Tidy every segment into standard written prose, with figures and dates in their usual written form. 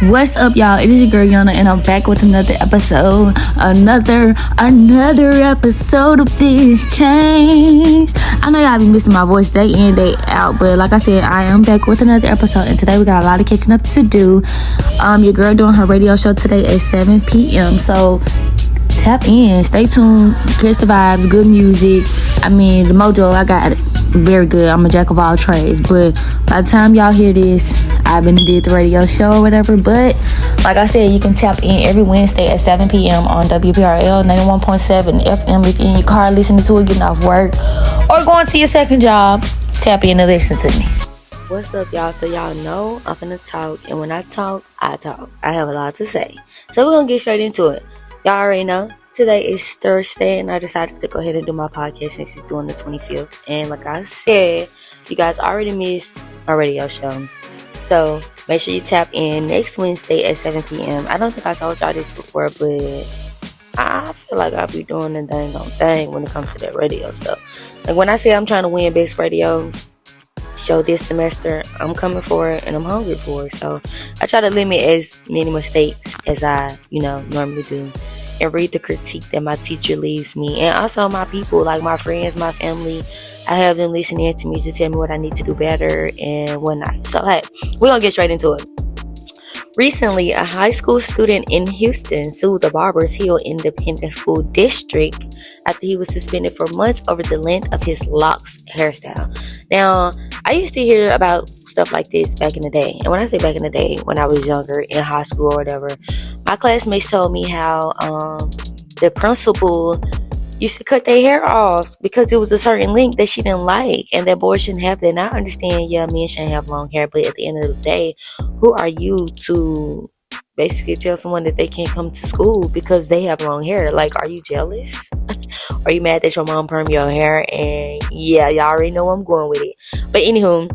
What's up, y'all? It is your girl Yana, and I'm back with another episode. Another episode of This Change. I know y'all be missing my voice day in, day out, but like I said, I am back with another episode, and today we got a lot of catching up to do. Your girl doing her radio show today at 7 p.m. So tap in, stay tuned, catch the vibes, good music. I mean, the mojo, I got it. Very good. I'm a jack of all trades, but by the time y'all hear this, I've been did the radio show or whatever. But like I said, you can tap in every Wednesday at 7 p.m. on WPRL 91.7 FM. If you're in your car listening to it, getting off work, or going to your second job, tap in and listen to me. What's up, y'all? So y'all know I'm finna talk, and when I talk. I have a lot to say, so we're gonna get straight into it. Y'all already know. Today is Thursday, and I decided to go ahead and do my podcast since it's doing the 25th. And like I said, you guys already missed my radio show. So make sure you tap in next Wednesday at 7 p.m. I don't think I told y'all this before, but I feel like I'll be doing the dang on thing when it comes to that radio stuff. Like when I say I'm trying to win Best Radio show this semester, I'm coming for it and I'm hungry for it. So I try to limit as many mistakes as I, normally do. And read the critique that my teacher leaves me, and also my people, like my friends, my family. I have them listening to me to tell me what I need to do better and whatnot. So hey, we're gonna get straight into it. Recently, a high school student in Houston sued the Barbers Hill Independent School District after he was suspended for months over the length of his locks hairstyle. Now, I used to hear about stuff like this back in the day. And when I say back in the day, when I was younger, in high school or whatever, my classmates told me how the principal used to cut their hair off because it was a certain length that she didn't like, and that boys shouldn't have that. And I understand, men shouldn't have long hair, but at the end of the day, who are you to basically tell someone that they can't come to school because they have long hair? Like, are you jealous? Are you mad that your mom permed your hair? And yeah, y'all already know where I'm going with it. But anywho,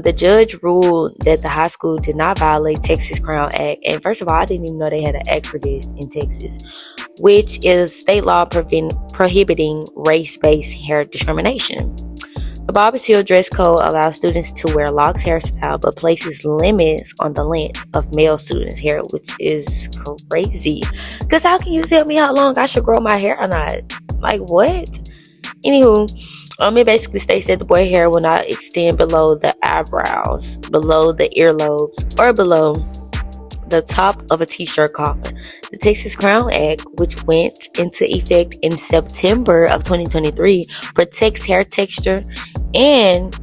the judge ruled that the high school did not violate Texas Crown Act. And first of all, I didn't even know they had an act for this in Texas, which is state law prohibiting race-based hair discrimination. The Barbers Hill dress code allows students to wear locks hairstyle, but places limits on the length of male students' hair, which is crazy. Because how can you tell me how long I should grow my hair or not? Like, what? Anywho, it basically states that the boy hair will not extend below the eyebrows, below the earlobes, or below the top of a t-shirt collar. The Texas Crown Act, which went into effect in September of 2023, protects hair texture and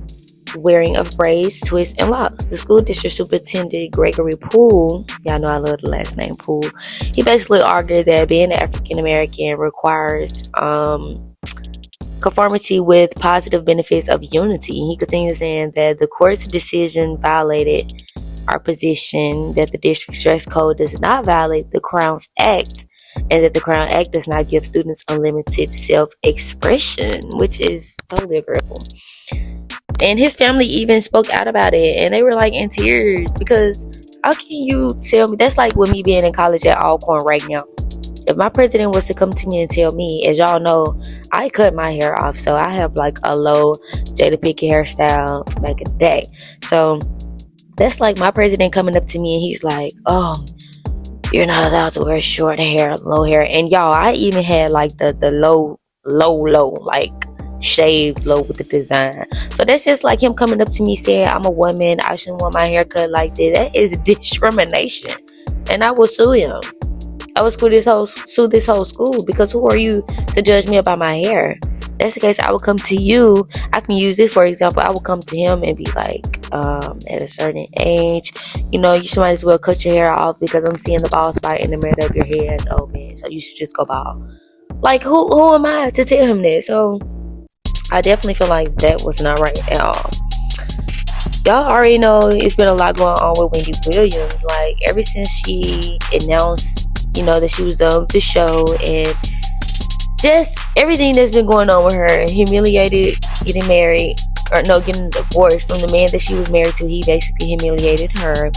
wearing of braids, twists, and locks. The school district superintendent, Gregory Poole, y'all know I love the last name Poole, he basically argued that being African American requires conformity with positive benefits of unity. He continues saying that the court's decision violated our position that the district's dress code does not violate the Crown's Act, and that the Crown Act does not give students unlimited self-expression, which is totally agreeable. And his family even spoke out about it, and they were like in tears, because how can you tell me? That's like with me being in college at Alcorn right now. If my president was to come to me and tell me, as y'all know, I cut my hair off, so I have like a low Jada Pinkett hairstyle from back in the day. So that's like my president coming up to me and he's like, "Oh, you're not allowed to wear short hair, low hair." And y'all, I even had like the low, like shaved low with the design. So that's just like him coming up to me saying, "I'm a woman, I shouldn't want my hair cut like this." That is discrimination, and I will sue him. I would sue this whole school, because who are you to judge me about my hair? That's the case. I would come to you. I can use this for example. I would come to him and be like, at a certain age, you might as well cut your hair off, because I'm seeing the bald spot in the middle of your head as old man. So you should just go bald. Like, who am I to tell him that? So I definitely feel like that was not right at all. Y'all already know it's been a lot going on with Wendy Williams. Like, ever since she announced, that she was done with the show, and just everything that's been going on with her, humiliated, getting divorced from the man that she was married to. He basically humiliated her.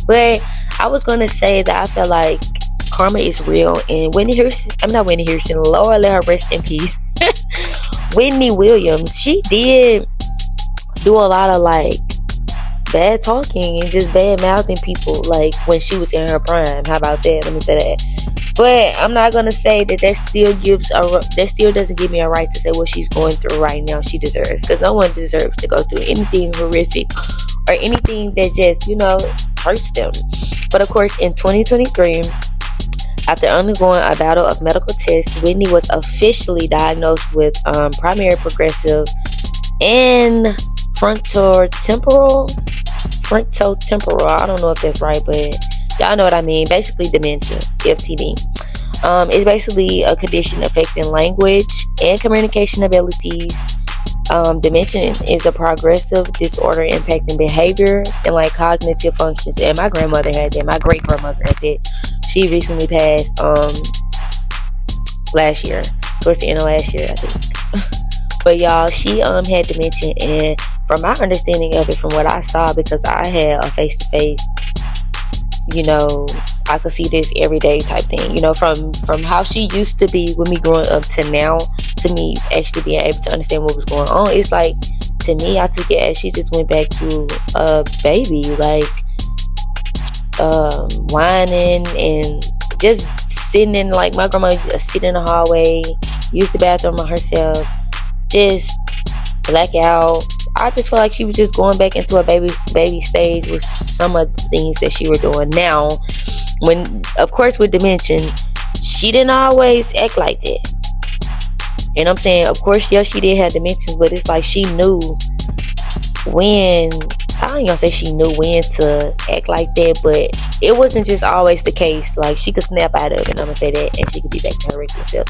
But I was going to say that I feel like karma is real, and Lord let her rest in peace. Whitney Williams, she did do a lot of like bad talking and just bad mouthing people, like when she was in her prime. How about that? Let me say that. But I'm not gonna say that still doesn't give me a right to say what she's going through right now she deserves, because no one deserves to go through anything horrific or anything that just hurts them. But of course, in 2023, after undergoing a battle of medical tests, Whitney was officially diagnosed with primary progressive and frontotemporal. I don't know if that's right, but y'all know what I mean. Basically, dementia, FTD. It's basically a condition affecting language and communication abilities. Dementia is a progressive disorder impacting behavior and like cognitive functions. And my grandmother had that. My great grandmother had that. She recently passed last year, towards the end of last year, I think. But y'all, she had dementia, and from my understanding of it, from what I saw, because I had a face-to-face, I could see this every day type thing, from how she used to be with me growing up to now, to me actually being able to understand what was going on. It's like, to me, I took it as she just went back to a baby, like whining and just sitting in, like my grandma sitting in the hallway, used the bathroom on herself, just black out. I just feel like she was just going back into a baby stage with some of the things that she was doing. Now, when, of course, with dementia, she didn't always act like that. And I'm saying, of course, yes, she did have dementia, but it's like she knew when, I ain't gonna say she knew when to act like that, but it wasn't just always the case. Like, she could snap out of it, and I'm gonna say that, and she could be back to her regular self.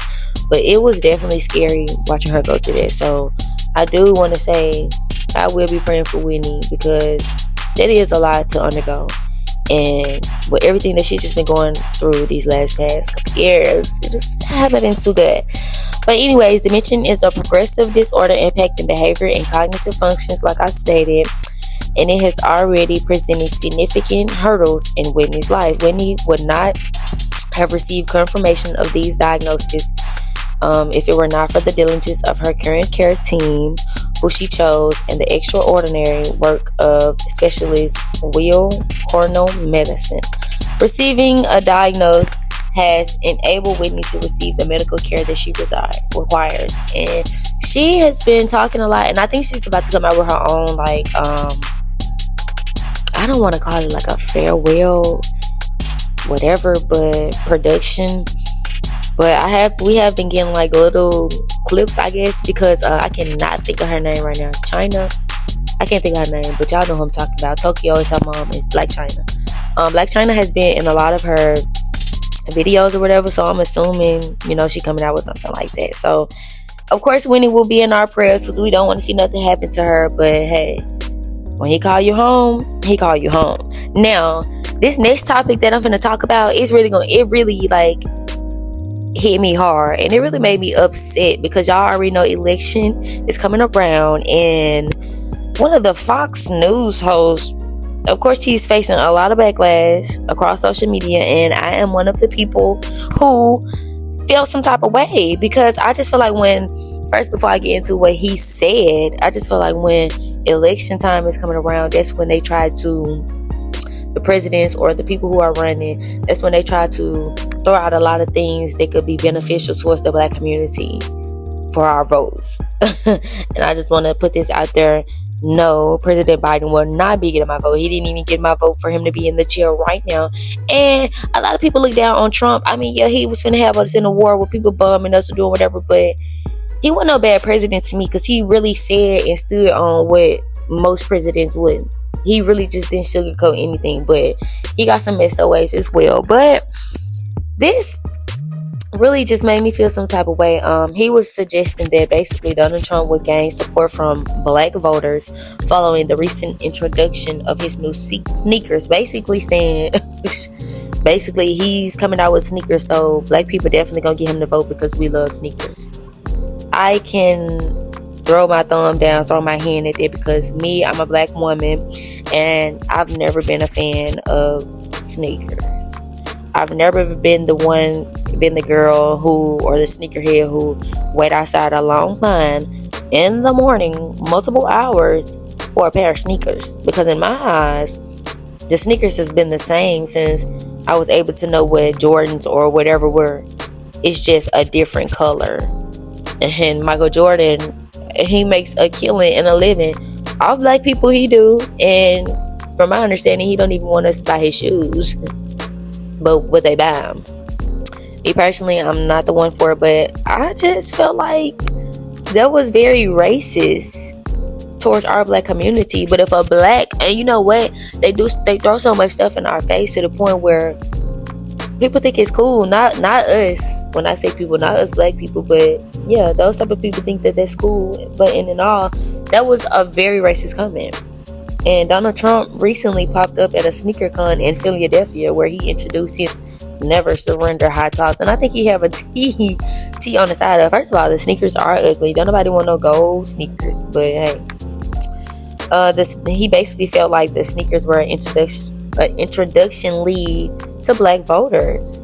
But it was definitely scary watching her go through that. So I do want to say I will be praying for Whitney, because that is a lot to undergo. And with everything that she's just been going through these past couple years, it just haven't been too good. But anyways, dementia is a progressive disorder impacting behavior and cognitive functions, like I stated, and it has already presented significant hurdles in Whitney's life. Whitney would not have received confirmation of these diagnoses if it were not for the diligence of her current care team, who she chose, and the extraordinary work of specialist Will Cornell Medicine. Receiving a diagnosis has enabled Whitney to receive the medical care that she requires. And she has been talking a lot, and I think she's about to come out with her own, like, I don't want to call it like a farewell, whatever, but production. But we have been getting like little clips, I guess, because I cannot think of her name right now. China, I can't think of her name, but y'all know who I'm talking about. Tokyo is her mom, and Black China. Black China has been in a lot of her videos or whatever, so I'm assuming, she coming out with something like that. So, of course, Winnie will be in our prayers, because we don't want to see nothing happen to her. But hey, when he call you home, he call you home. Now, this next topic that I'm going to talk about is really like hit me hard, and it really made me upset, because y'all already know election is coming around, and one of the Fox News hosts, of course, he's facing a lot of backlash across social media, and I am one of the people who felt some type of way, because I just feel like before I get into what he said, I just feel like when election time is coming around, that's when they try to, the presidents or the people who are running, that's when they try to throw out a lot of things that could be beneficial towards the Black community for our votes. And I just want to put this out there. No, President Biden will not be getting my vote. He didn't even get my vote for him to be in the chair right now. And a lot of people look down on Trump. I mean, yeah, he was finna have us in a war with people bumming us or doing whatever, but he wasn't no bad president to me, because he really said and stood on what most presidents wouldn't. He really just didn't sugarcoat anything, but he got some messed up ways as well. But this really just made me feel some type of way. He was suggesting that basically Donald Trump would gain support from Black voters following the recent introduction of his new sneakers. Basically saying, he's coming out with sneakers, so Black people definitely gonna get him to vote because we love sneakers. I can throw my thumb down, throw my hand at it, because I'm a Black woman, and I've never been a fan of sneakers. I've never been the girl or the sneakerhead who wait outside a long line in the morning, multiple hours, for a pair of sneakers. Because in my eyes, the sneakers has been the same since I was able to know what Jordans or whatever were. It's just a different color. And Michael Jordan, he makes a killing and a living off black people. He do. And from my understanding, he don't even want us to buy his shoes. But what they buy him. Me personally, I'm not the one for it. But I just felt like that was very racist towards our black community. But if a black, and you know what, they throw so much stuff in our face to the point where people think it's cool. Not us. When I say people, not us black people, but yeah, those type of people think that that's cool. But in and all, that was a very racist comment. And Donald Trump recently popped up at a sneaker con in Philadelphia where he introduced his never surrender high tops. And I think he have a T on the side of. First of all, the sneakers are ugly. Don't nobody want no gold sneakers. But hey, he basically felt like the sneakers were an introduction lead to black voters,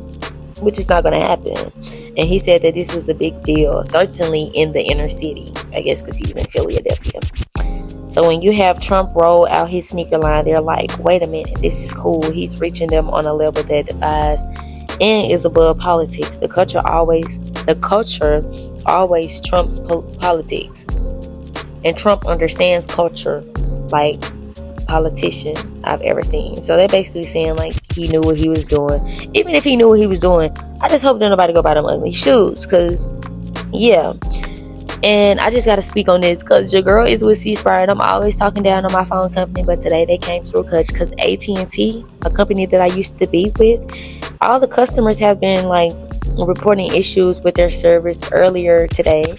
which is not going to happen. And he said that this was a big deal, certainly in the inner city, I guess, because he was in Philadelphia. So when you have Trump roll out his sneaker line, they're like, wait a minute, this is cool. He's reaching them on a level that defies and is above politics. The culture always trumps politics. And Trump understands culture like politician I've ever seen. So they're basically saying like he knew what he was doing. Even if he knew what he was doing, I just hope that nobody go buy them ugly shoes. Because, yeah. And I just got to speak on this because your girl is with C-Spire and I'm always talking down on my phone company, but today they came through because AT&T, a company that I used to be with, all the customers have been like reporting issues with their service earlier today,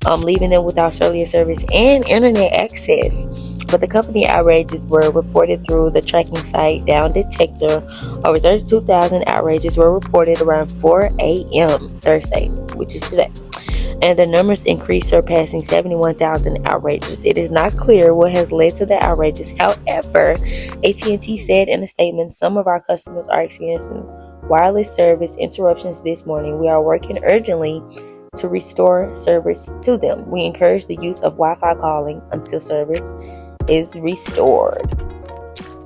leaving them without cellular service and internet access. But the company outrages were reported through the tracking site Down Detector. Over 32,000 outrages were reported around 4 a.m. Thursday, which is today. And the numbers increased, surpassing 71,000 outrages. It is not clear what has led to the outrages. However, AT&T said in a statement, some of our customers are experiencing wireless service interruptions this morning. We are working urgently to restore service to them. We encourage the use of Wi-Fi calling until service is restored.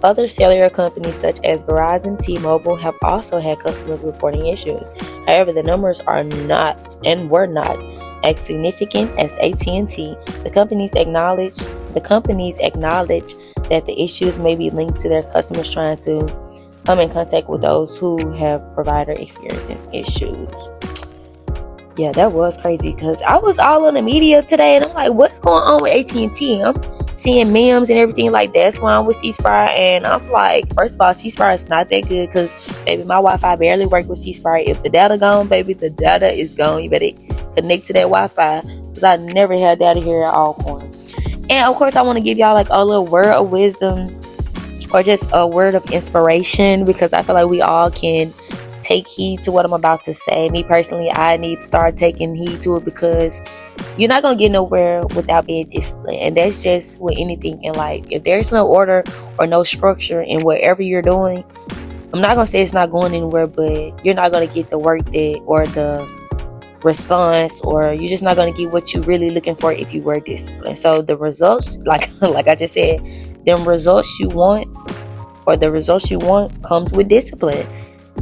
Other cellular companies such as Verizon, T-Mobile have also had customers reporting issues. However, the numbers are not and were not as significant as AT&T. The companies acknowledge that the issues may be linked to their customers trying to come in contact with those who have provider experiencing issues. Yeah, that was crazy because I was all on the media today and I'm like, what's going on with AT&T? I'm seeing memes and everything like that's why I'm with C-Spire. And I'm like, first of all, C-Spire is not that good because baby, my Wi-Fi barely works with C-Spire. If the data gone, baby, the data is gone. You better connect to that Wi-Fi because I never had data here at Alcorn. And of course, I want to give y'all like a little word of wisdom or just a word of inspiration because I feel like we all can take heed to what I'm about to say. Me personally, I need to start taking heed to it because you're not going to get nowhere without being disciplined. And that's just with anything in life. If there's no order or no structure in whatever you're doing, I'm not going to say it's not going anywhere, but you're not going to get the work that or the response, or you're just not going to get what you're really looking for if you were disciplined. So the results, like I just said, them results you want or the results you want comes with discipline.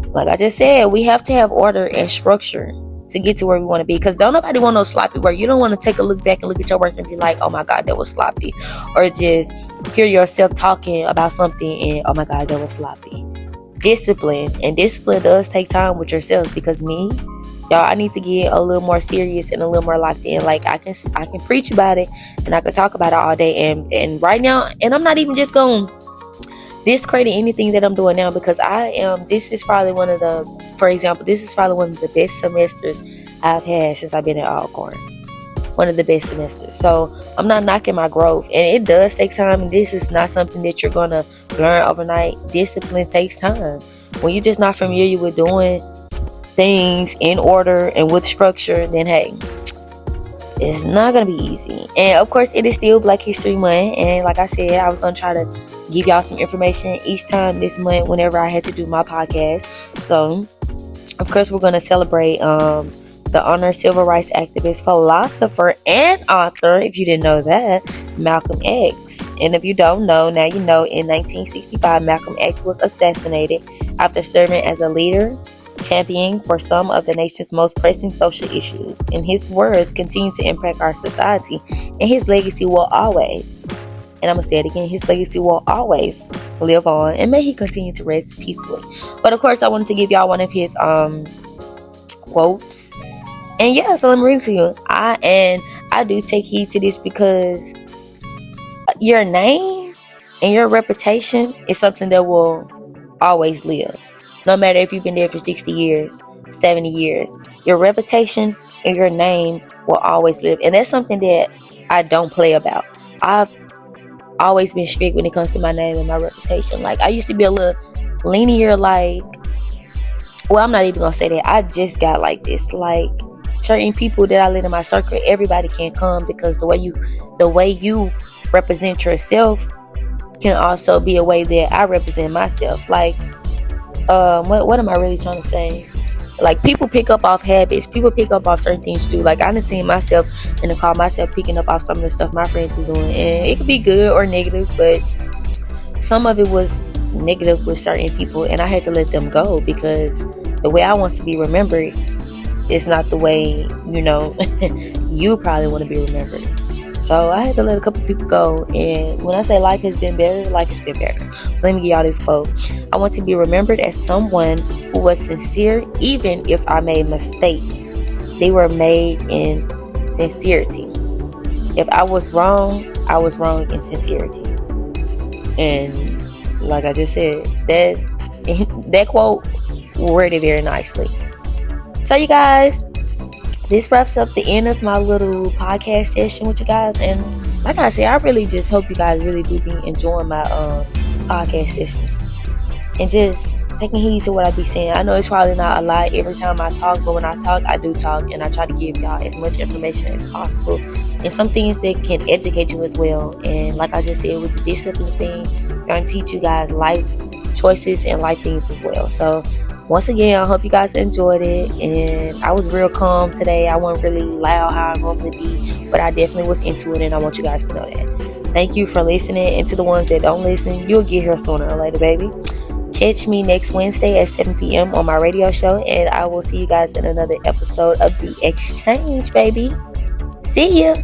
Like I just said, we have to have order and structure to get to where we want to be. Because don't nobody want no sloppy work. You don't want to take a look back and look at your work and be like, oh my God, that was sloppy. Or just hear yourself talking about something and, oh my God, that was sloppy. Discipline. And discipline does take time with yourself. Because me, y'all, I need to get a little more serious and a little more locked in. Like I can preach about it and I can talk about it all day. And right now, and I'm not even just going discredit anything that I'm doing now because this is probably one of the best semesters I've had since I've been at Alcorn. One of the best semesters. So I'm not knocking my growth. And it does take time. And this is not something that you're going to learn overnight. Discipline takes time. When you're just not familiar with doing things in order and with structure, then hey, it's not going to be easy. And of course, it is still Black History Month. And like I said, I was going to try to give y'all some information each time this month whenever I had to do my podcast. So, of course, we're going to celebrate the honored civil rights activist, philosopher, and author, if you didn't know that, Malcolm X. And if you don't know, now you know, in 1965, Malcolm X was assassinated after serving as a leader, championing for some of the nation's most pressing social issues. And his words continue to impact our society, and his legacy will always, and I'm going to say it again, his legacy will always live on, and may he continue to rest peacefully. But of course, I wanted to give y'all one of his quotes. And yeah, so let me read it to you. I do take heed to this because your name and your reputation is something that will always live. No matter if you've been there for 60 years, 70 years, your reputation and your name will always live. And that's something that I don't play about. I've always been strict when it comes to my name and my reputation. Like, I used to be a little linear, like, well, I'm not even gonna say that. I just got like this. Like, certain people that I let in my circle, everybody can't come, because the way you represent yourself can also be a way that I represent myself. Like, what am I really trying to say? Like, people pick up off habits. People pick up off certain things to do. Like, I done seen myself in the car, myself picking up off some of the stuff my friends were doing. And it could be good or negative, but some of it was negative with certain people. And I had to let them go, because the way I want to be remembered is not the way, you probably want to be remembered. So I had to let a couple people go. And when I say life has been better, life has been better. Let me give y'all this quote. I want to be remembered as someone who was sincere, even if I made mistakes. They were made in sincerity. If I was wrong in sincerity. And like I just said, that quote worded very nicely. So you guys, this wraps up the end of my little podcast session with you guys. And like I said, I really just hope you guys really do be enjoying my podcast sessions and just taking heed to what I be saying. I know it's probably not a lot every time I talk, but when I talk, I do talk, and I try to give y'all as much information as possible, and some things that can educate you as well. And like I just said, with the discipline thing, I'm going to teach you guys life choices and life things as well. So once again, I hope you guys enjoyed it, and I was real calm today. I wasn't really loud how I normally be, but I definitely was into it, and I want you guys to know that. Thank you for listening, and to the ones that don't listen, you'll get here sooner or later, baby. Catch me next Wednesday at 7 p.m. on my radio show, and I will see you guys in another episode of The Exchange, baby. See ya!